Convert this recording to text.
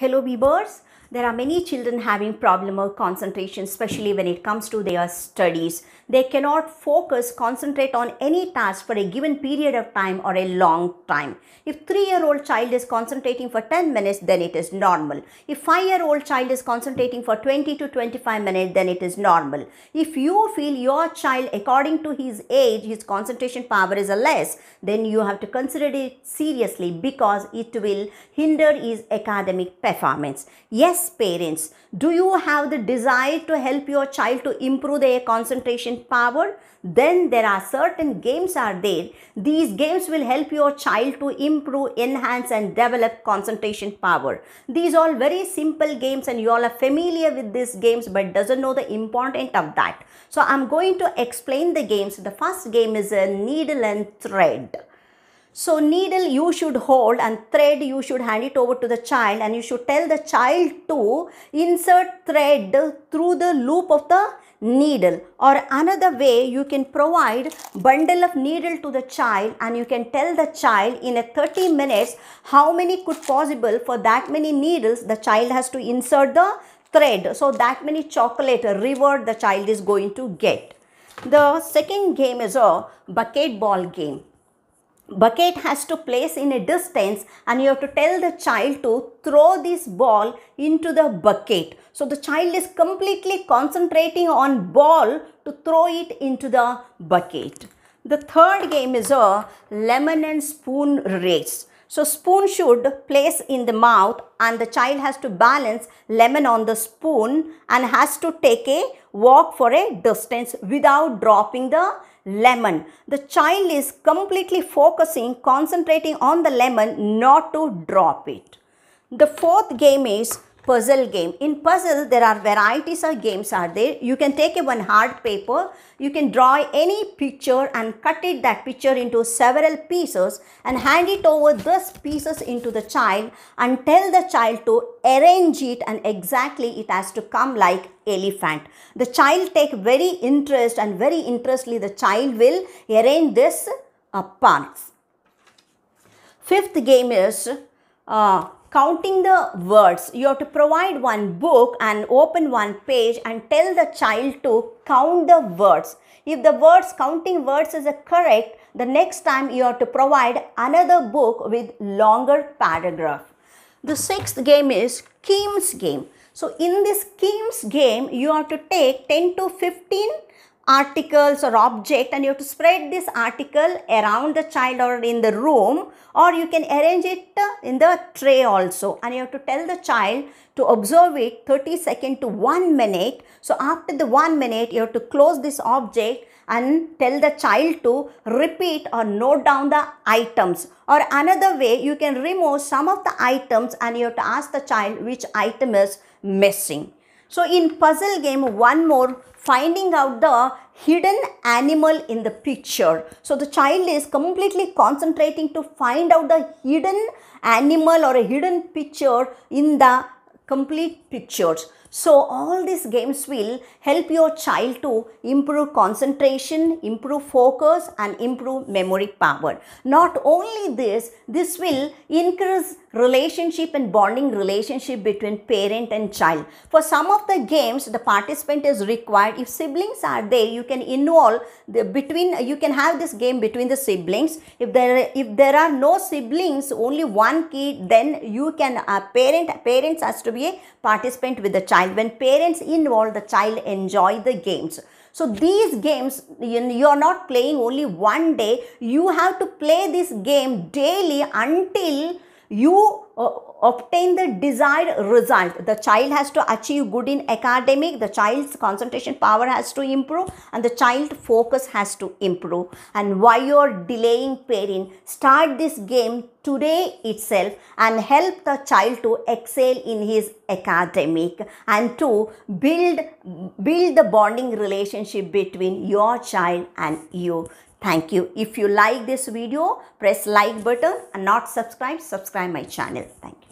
Hello Beavers, there are many children having problem of concentration, especially when it comes to their studies. They cannot focus, concentrate on any task for a given period of time or a long time. If 3-year-old child is concentrating for 10 minutes, then it is normal. If 5-year-old child is concentrating for 20 to 25 minutes, then it is normal. If you feel your child, according to his age, his concentration power is less, then you have to consider it seriously because it will hinder his academic performance. Yes, parents, do you have the desire to help your child to improve their concentration power? Then there are certain games are there. These games will help your child to improve, enhance and develop concentration power. These all very simple games and you all are familiar with these games but doesn't know the importance of that. So I'm going to explain the games. The first game is a needle and thread. So needle you should hold and thread you should hand it over to the child, and you should tell the child to insert thread through the loop of the needle. Or another way, you can provide bundle of needle to the child and you can tell the child in a 30 minutes how many could possible. For that many needles the child has to insert the thread. So that many chocolate reward the child is going to get. The second game is a bucket ball game. Bucket has to place in a distance and you have to tell the child to throw this ball into the bucket. So the child is completely concentrating on ball to throw it into the bucket. The third game is a lemon and spoon race. So spoon should place in the mouth and the child has to balance lemon on the spoon and has to take a walk for a distance without dropping the lemon. The child is completely focusing, concentrating on the lemon, not to drop it. The fourth game is puzzle game. In puzzle, there are varieties of games are there. You can take one hard paper, you can draw any picture and cut that picture into several pieces and hand it over those pieces into the child and tell the child to arrange it, and exactly it has to come like elephant. The child take very interest and very interestedly the child will arrange this parts. Fifth game is counting the words. You have to provide one book and open one page and tell the child to count the words. If the words, counting words is correct, the next time you have to provide another book with longer paragraph. The sixth game is schemes game. So in this schemes game, you have to take 10 to 15 articles or object and you have to spread this article around the child or in the room, or you can arrange it in the tray also, and you have to tell the child to observe it 30 seconds to 1 minute. So after the 1 minute you have to close this object and tell the child to repeat or note down the items. Or another way, you can remove some of the items and you have to ask the child which item is missing. So in puzzle game, one more, finding out the hidden animal in the picture. So the child is completely concentrating to find out the hidden animal or a hidden picture in the complete pictures. So all these games will help your child to improve concentration, improve focus and improve memory power. Not only this will increase relationship and bonding relationship between parent and child. For some of the games, the participant is required. If siblings are there, you can involve you can have this game between the siblings. If there are no siblings, only one kid, then you can parents has to be a participant with the child. When parents involved, the child enjoy the games. So these games, you are not playing only one day. You have to play this game daily until you obtain the desired result. The child has to achieve good in academic, the child's concentration power has to improve and the child focus has to improve. And why you are delaying, parent, start this game today itself and help the child to excel in his academic and to build the bonding relationship between your child and you. Thank you. If you like this video, press like button and not subscribe my channel. Thank you.